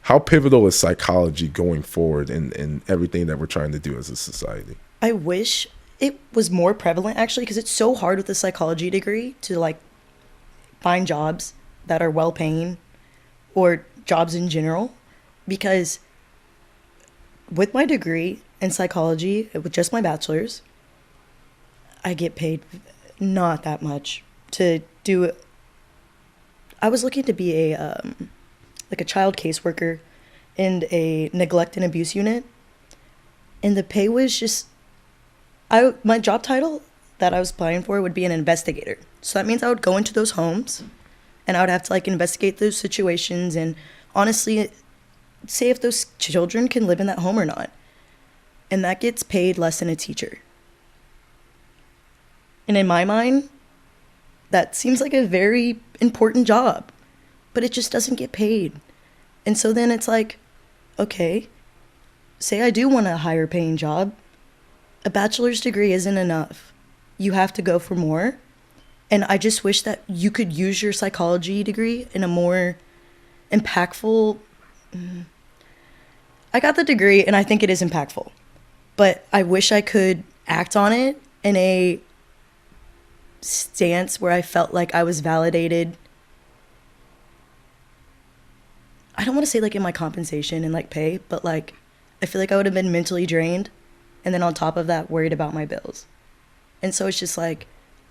how pivotal is psychology going forward in everything that we're trying to do as a society? I wish it was more prevalent actually because it's so hard with a psychology degree to like find jobs that are well paying or jobs in general because with my degree in psychology with just my bachelor's I get paid not that much to do. I was looking to be a like a child caseworker in a neglect and abuse unit, and the pay was just I my job title that I was applying for would be an investigator. So that means I would go into those homes and I would have to like investigate those situations and honestly say if those children can live in that home or not. And that gets paid less than a teacher. And in my mind, that seems like a very important job, but it just doesn't get paid. And so then it's like, okay, say I do want a higher paying job, a bachelor's degree isn't enough. You have to go for more. And I just wish that you could use your psychology degree in a more impactful. I got the degree and I think it is impactful, but I wish I could act on it in a stance where I felt like I was validated. I don't want to say like in my compensation and like pay, but like I feel like I would have been mentally drained and then on top of that worried about my bills. And so it's just like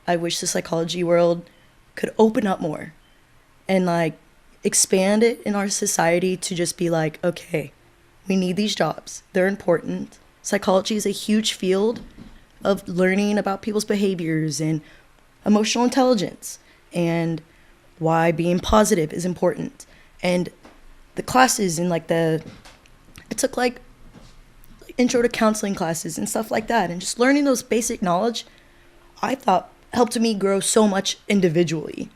I wish the psychology world could open up more and like expand it in our society to just be like, okay, we need these jobs. They're important. Psychology is a huge field of learning about people's behaviors and emotional intelligence and why being positive is important. And the classes and like I took like intro to counseling classes and stuff like that. And just learning those basic knowledge, I thought helped me grow so much individually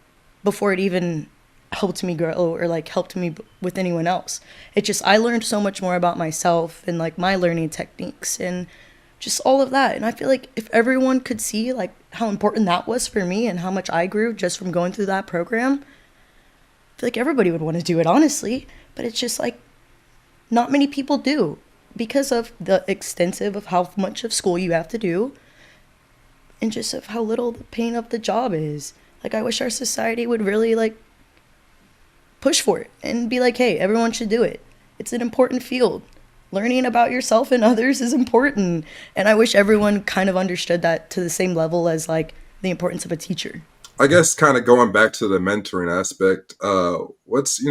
before it even helped me grow or like helped me with anyone else. It just, I learned so much more about myself and like my learning techniques and just all of that. And I feel like if everyone could see like how important that was for me and how much I grew just from going through that program, I feel like everybody would want to do it, honestly. But it's just like not many people do because of the extensive of how much of school you have to do and just of how little the pain of the job is. Like I wish our society would really like push for it and be like, hey, everyone should do it. It's an important field. Learning about yourself and others is important. And I wish everyone kind of understood that to the same level as like the importance of a teacher. I guess kind of going back to the mentoring aspect, what's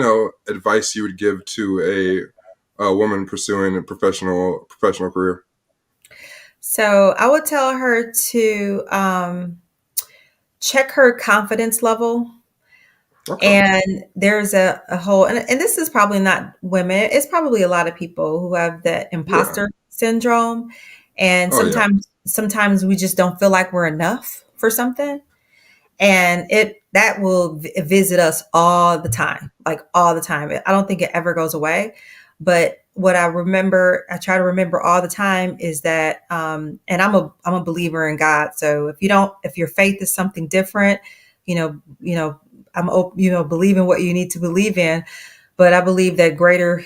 advice you would give to a woman pursuing a professional career? So I would tell her to check her confidence level. Okay. And there's a whole, and this is probably not women, it's probably a lot of people who have that Yeah. imposter syndrome. And Oh yeah. sometimes we just don't feel like we're enough for something. And that will visit us all the time, like all the time. I don't think it ever goes away. But what I try to remember all the time is that, and I'm a believer in God. So if your faith is something different, believe in what you need to believe in. But I believe that greater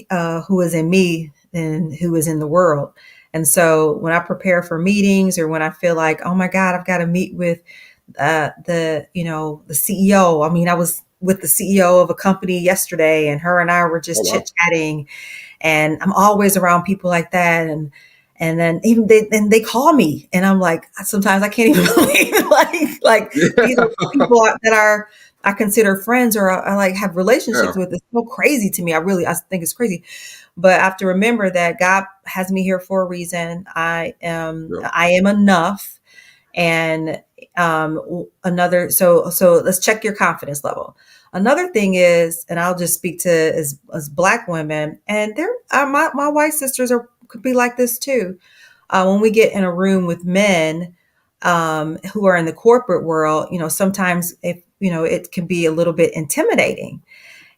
who is in me than who is in the world. And so when I prepare for meetings or when I feel like, oh my God, I've got to meet with the CEO. I mean, I was with the CEO of a company yesterday and her and I were Oh just wow. chit chatting, and I'm always around people like that. And then even they call me and I'm like, sometimes I can't even believe like these are people that I consider friends or I like have Yeah. relationships with. It's so crazy to me. I think it's crazy. But I have to remember that God has me here for a reason. Yeah. I am enough. And so let's check your confidence level. Another thing is, and I'll just speak to as Black women, and my white sisters could be like this too. When we get in a room with men who are in the corporate world, sometimes if it can be a little bit intimidating.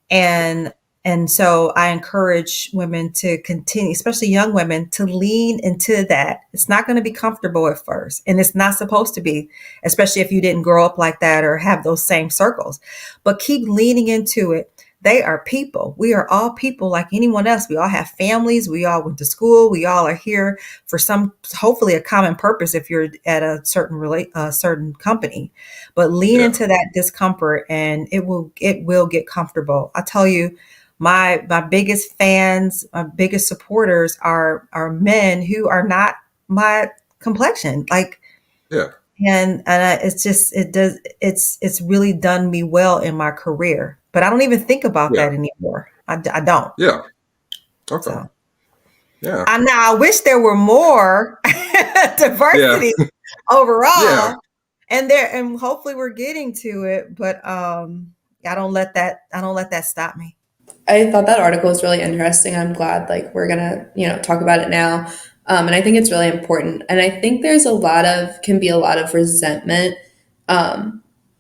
And and so I encourage women to continue, especially young women, to lean into that. It's not going to be comfortable at first, and it's not supposed to be, especially if you didn't grow up like that or have those same circles. But keep leaning into it. They are people. We are all people like anyone else. We all have families. We all went to school. We all are here for some, hopefully, a common purpose. If you're at a certain company, but lean Yeah. into that discomfort, and it will get comfortable. I tell you, my biggest fans, my biggest supporters are men who are not my complexion. Like, Yeah. it's just it's really done me well in my career, but I don't even think about Yeah. that anymore. I don't. Yeah. Okay. So Yeah. I wish there were more Yeah. diversity overall, Yeah. and hopefully we're getting to it, but I don't let that stop me. I thought that article was really interesting. I'm glad like we're gonna, talk about it now. And I think it's really important. And I think there's can be a lot of resentment,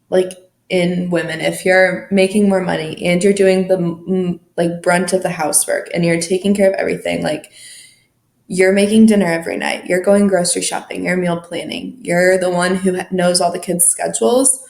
like in women. If you're making more money and you're doing the like brunt of the housework and you're taking care of everything, like you're making dinner every night, you're going grocery shopping, you're meal planning, you're the one who knows all the kids' schedules.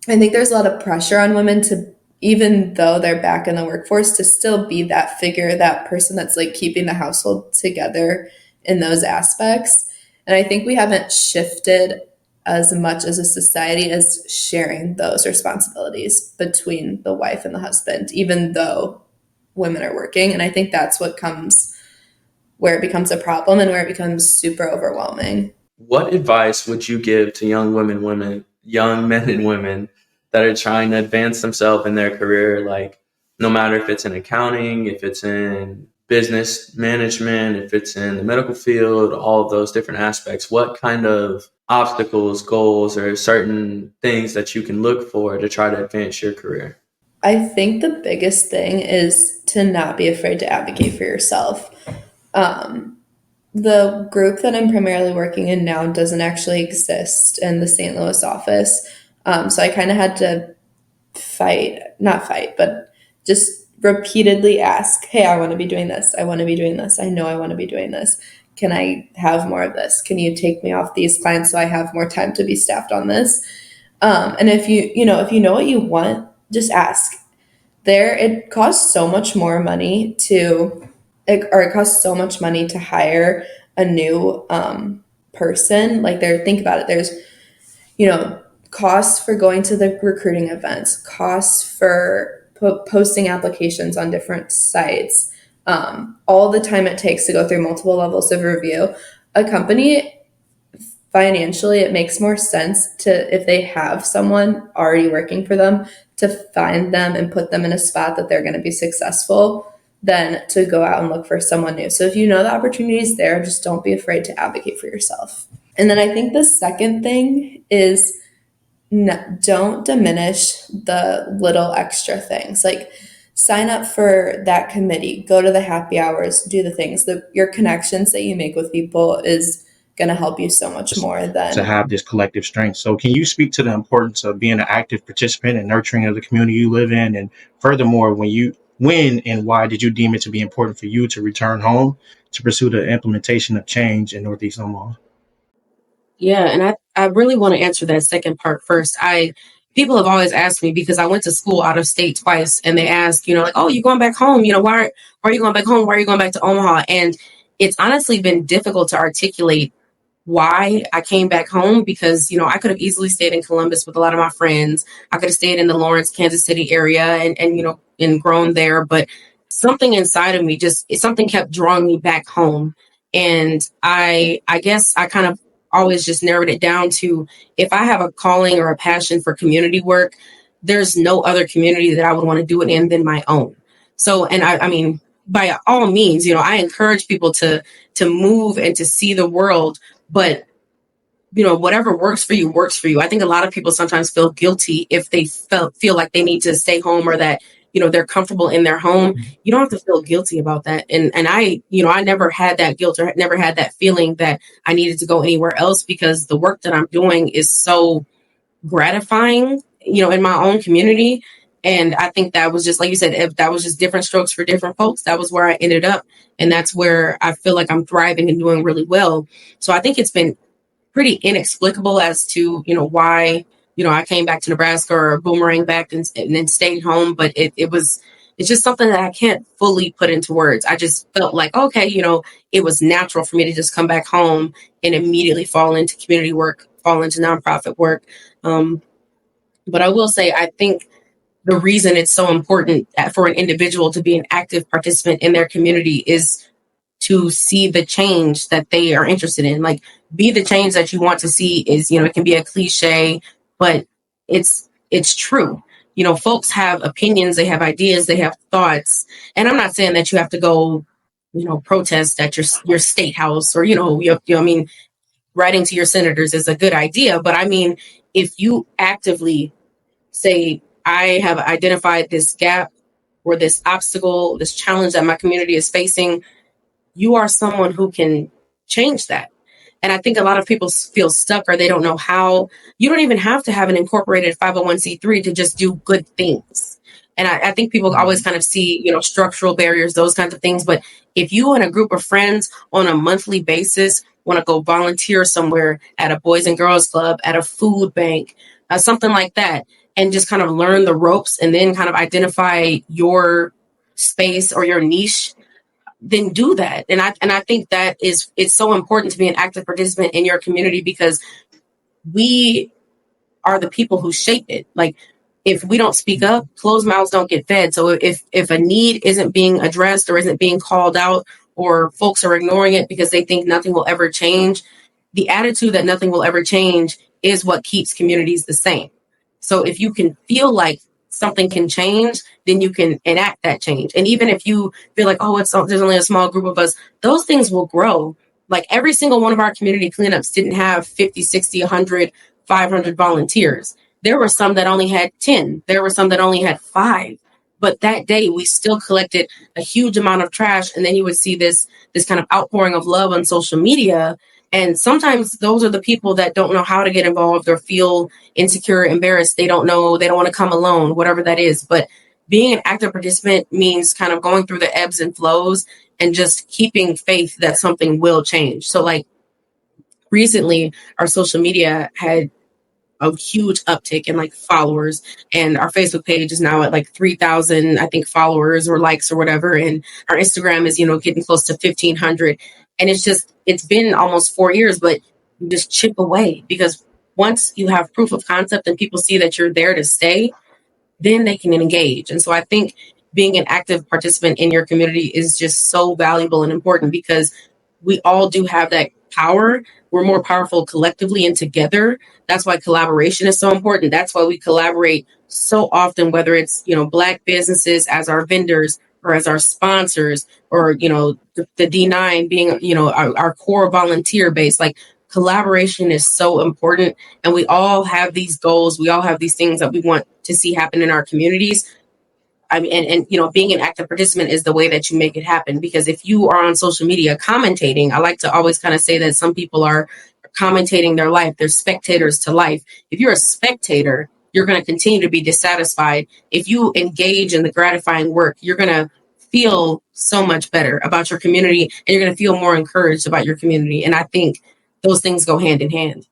I think there's a lot of pressure on women to, even though they're back in the workforce, to still be that figure, that person that's like keeping the household together in those aspects. And I think we haven't shifted as much as a society as sharing those responsibilities between the wife and the husband, even though women are working. And I think that's what comes where it becomes a problem and where it becomes super overwhelming. What advice would you give to young young men and women that are trying to advance themselves in their career? Like, no matter if it's in accounting, if it's in business management, if it's in the medical field, all of those different aspects, what kind of obstacles, goals, or certain things that you can look for to try to advance your career? I think the biggest thing is to not be afraid to advocate for yourself. The group that I'm primarily working in now doesn't actually exist in the St. Louis office. So I kind of had to not fight, but just repeatedly ask, hey, I want to be doing this. I want to be doing this. I know I want to be doing this. Can I have more of this? Can you take me off these clients so I have more time to be staffed on this? And if you know what you want, just ask. It costs so much more money it costs so much money to hire a new person. Like think about it. There's, costs for going to the recruiting events, costs for posting applications on different sites, all the time it takes to go through multiple levels of review. A company, financially, it makes more sense if they have someone already working for them, to find them and put them in a spot that they're going to be successful than to go out and look for someone new. So if you know the opportunity is there, just don't be afraid to advocate for yourself. And then I think the second thing is don't diminish the little extra things. Like, sign up for that committee, go to the happy hours, do the things. Your connections that you make with people is going to help you so much more than to have this collective strength. So can you speak to the importance of being an active participant and nurturing of the community you live in? And furthermore, when and why did you deem it to be important for you to return home to pursue the implementation of change in Northeast Omaha? Yeah, and I really want to answer that second part first. People have always asked me, because I went to school out of state twice, and they ask, like, oh, you going back home? Why are you going back home? Why are you going back to Omaha? And it's honestly been difficult to articulate why I came back home, because, I could have easily stayed in Columbus with a lot of my friends. I could have stayed in the Lawrence, Kansas City area and grown there. But something inside of me, something kept drawing me back home. And I guess I kind of always just narrowed it down to, if I have a calling or a passion for community work, there's no other community that I would want to do it in than my own. So, and I mean, by all means, I encourage people to move and to see the world, but whatever works for you works for you. I think a lot of people sometimes feel guilty if they feel like they need to stay home, or that they're comfortable in their home. You don't have to feel guilty about that. And I never had that guilt, or never had that feeling that I needed to go anywhere else, because the work that I'm doing is so gratifying, in my own community. And I think that was just, like you said, if that was just different strokes for different folks, that was where I ended up. And that's where I feel like I'm thriving and doing really well. So I think it's been pretty inexplicable as to, why I came back to Nebraska or boomerang back and then stayed home. But it's just something that I can't fully put into words. I just felt like, okay, it was natural for me to just come back home and immediately fall into community work, fall into nonprofit work. But I will say, I think the reason it's so important for an individual to be an active participant in their community is to see the change that they are interested in. Like, be the change that you want to see is, it can be a cliche, but it's true. Folks have opinions, they have ideas, they have thoughts. And I'm not saying that you have to go, protest at your state house or, I mean, writing to your senators is a good idea. But I mean, if you actively say, I have identified this gap or this obstacle, this challenge that my community is facing, you are someone who can change that. And I think a lot of people feel stuck or they don't know how. You don't even have to have an incorporated 501c3 to just do good things. And I think people always kind of see, structural barriers, those kinds of things. But if you and a group of friends on a monthly basis want to go volunteer somewhere at a Boys and Girls Club, at a food bank, something like that, and just kind of learn the ropes and then kind of identify your space or your niche, then do that. And I think that it's so important to be an active participant in your community because we are the people who shape it. Like, if we don't speak up, closed mouths don't get fed. So if a need isn't being addressed or isn't being called out, or folks are ignoring it because they think nothing will ever change, the attitude that nothing will ever change is what keeps communities the same. So if you can feel like something can change, then you can enact that change. And even if you feel like, there's only a small group of us, those things will grow. Like, every single one of our community cleanups didn't have 50, 60, 100, 500 volunteers. There were some that only had 10. There were some that only had 5. But that day, we still collected a huge amount of trash. And then you would see this kind of outpouring of love on social media. And sometimes those are the people that don't know how to get involved or feel insecure, embarrassed. They don't know, they don't want to come alone, whatever that is. But being an active participant means kind of going through the ebbs and flows and just keeping faith that something will change. So, like, recently, our social media had a huge uptick in followers, and our Facebook page is now at 3,000, I think, followers or likes or whatever. And our Instagram is, getting close to 1,500. And it's been almost 4 years, but you just chip away, because once you have proof of concept and people see that you're there to stay, then they can engage. And so I think being an active participant in your community is just so valuable and important, because we all do have that power. We're more powerful collectively and together. That's why collaboration is so important. That's why we collaborate so often, whether it's, Black businesses as our vendors or as our sponsors, or, the D9 being, our core volunteer base. Like, collaboration is so important. And we all have these goals. We all have these things that we want to see happen in our communities. I mean, and being an active participant is the way that you make it happen. Because if you are on social media commentating, I like to always kind of say that some people are commentating their life. They're spectators to life. If you're a spectator, you're going to continue to be dissatisfied. If you engage in the gratifying work, you're going to feel so much better about your community, and you're going to feel more encouraged about your community. And I think those things go hand in hand.